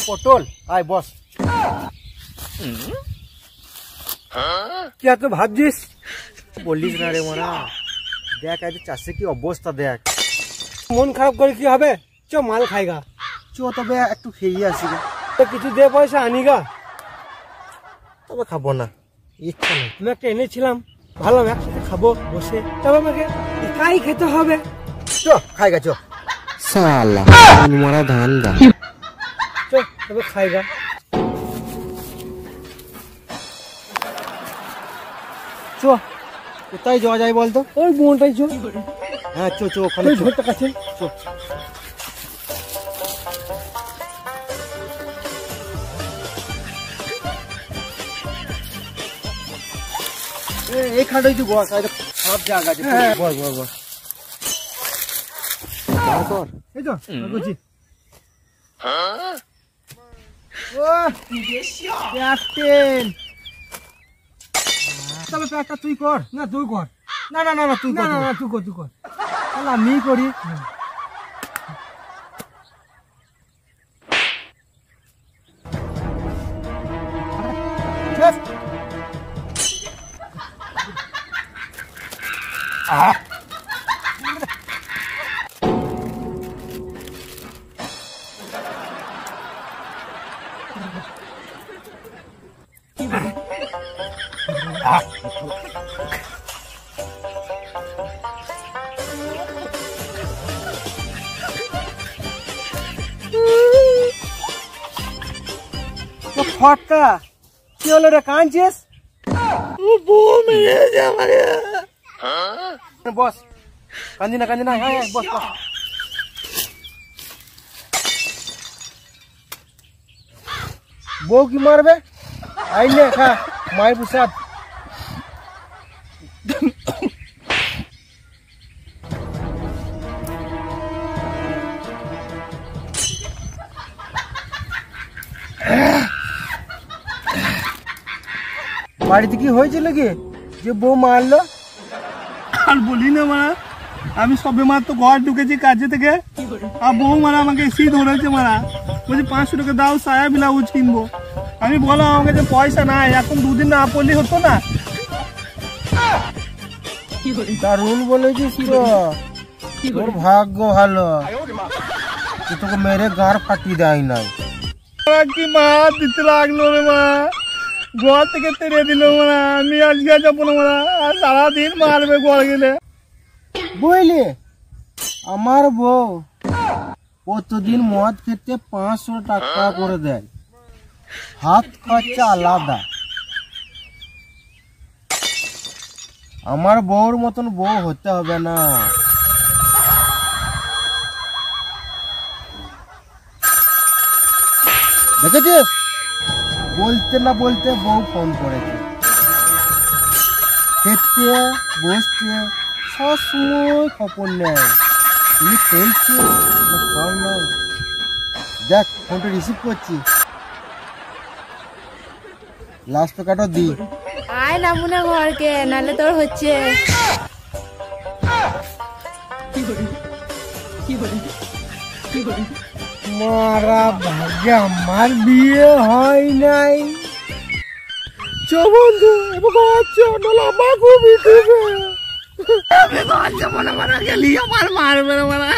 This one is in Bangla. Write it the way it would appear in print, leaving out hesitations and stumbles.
পটল আয় বস। কি এত ভাবছিস? বলিস না রে মারা, দেখ আজ চাষে কি অবস্থা দেখ। মন খারাপ করে কি হবে, চ মাল খাইগা। চ তবে একটু খেয়ে আসি গা। তো কিছু দে পয়সা আনি গা। তবে খাবো না, ইচ্ছা নেই। তুমি একটা এনেছিলাম, ভালো একসাথে খাবো বসে। তবে আমাকে একাই খেতে হবে। চ খাইগা চ। সালা মারা ধান দা। চ তবে খাইগা। চ কোথায় যাওয়া যায় বলতো? ওই বোনটাই চ। হ্যাঁ চো চো ওখানে ঝোরটা কাছে চো। এইখানটাই তুই বস, সব জায়গা আছে। বস বস বস। এই তো বলছি ক্যাপ্টেন, তবে প্যাকটা তুই কর। না তুই কর। না না না না তুই কর। না না তুই কর, তুই কর। তাহলে আমি করি। ফটকা কি হলো রে, কাঁদছিস? বস, কান্দি না কান্দি না। হ্যাঁ বস বস। বউ কি মারবে? আইলে খা মায়ের প্রসাদ। বাড়িতে কি হয়েছিল কি যে বউ মারলো? আর বলি না মারা, আমি সবে মাত্র ঘর ঢুকেছি কাজে থেকে, আর বউ মারা আমাকে এসি ধরেছে মারা। বলছি 500 টাকা দাও, সায়া ব্লাউজ কিনবো। আমি বললাম আমার কাছে পয়সা নাই, এখন দুদিন না পড়লে হতো না। দারুণ বলেছিস তো, তোর ভাগ্য ভালো, তোকে মেরে গাঁড় ফাটিয়ে দেয় নাই। কি মা দিতে লাগলো রে মা, ঘর থেকে তেড়ে দিল মারা। আমি আজকে যাবো না মারা, আর সারাদিন মারবে ঘর গেলে। বুঝলি আমার বউ প্রতিদিন মদ খেতে 500 টাকা করে দেয়, হাত খরচা আলাদা। আমার বউর মতন বউ হতে হবে না। দেখেছিস, বলতে না বলতে বউ ফোন করেছে। খেতে বসতে সবসময় খবর নেয়, তুমি খেলছো না খাও না। দেখ ফোনটা রিসিভ করছি, লাস্ট টাকাটা দি। আয় নামুনা ঘরকে, নালে তোর হচ্ছে। মারা ভাগ্যে আমার বিয়ে হয় নাই। চ বন্ধু এবার ঘর চ, নাহলে আমার খুব মারা গেলি আমার মারবে না মারা।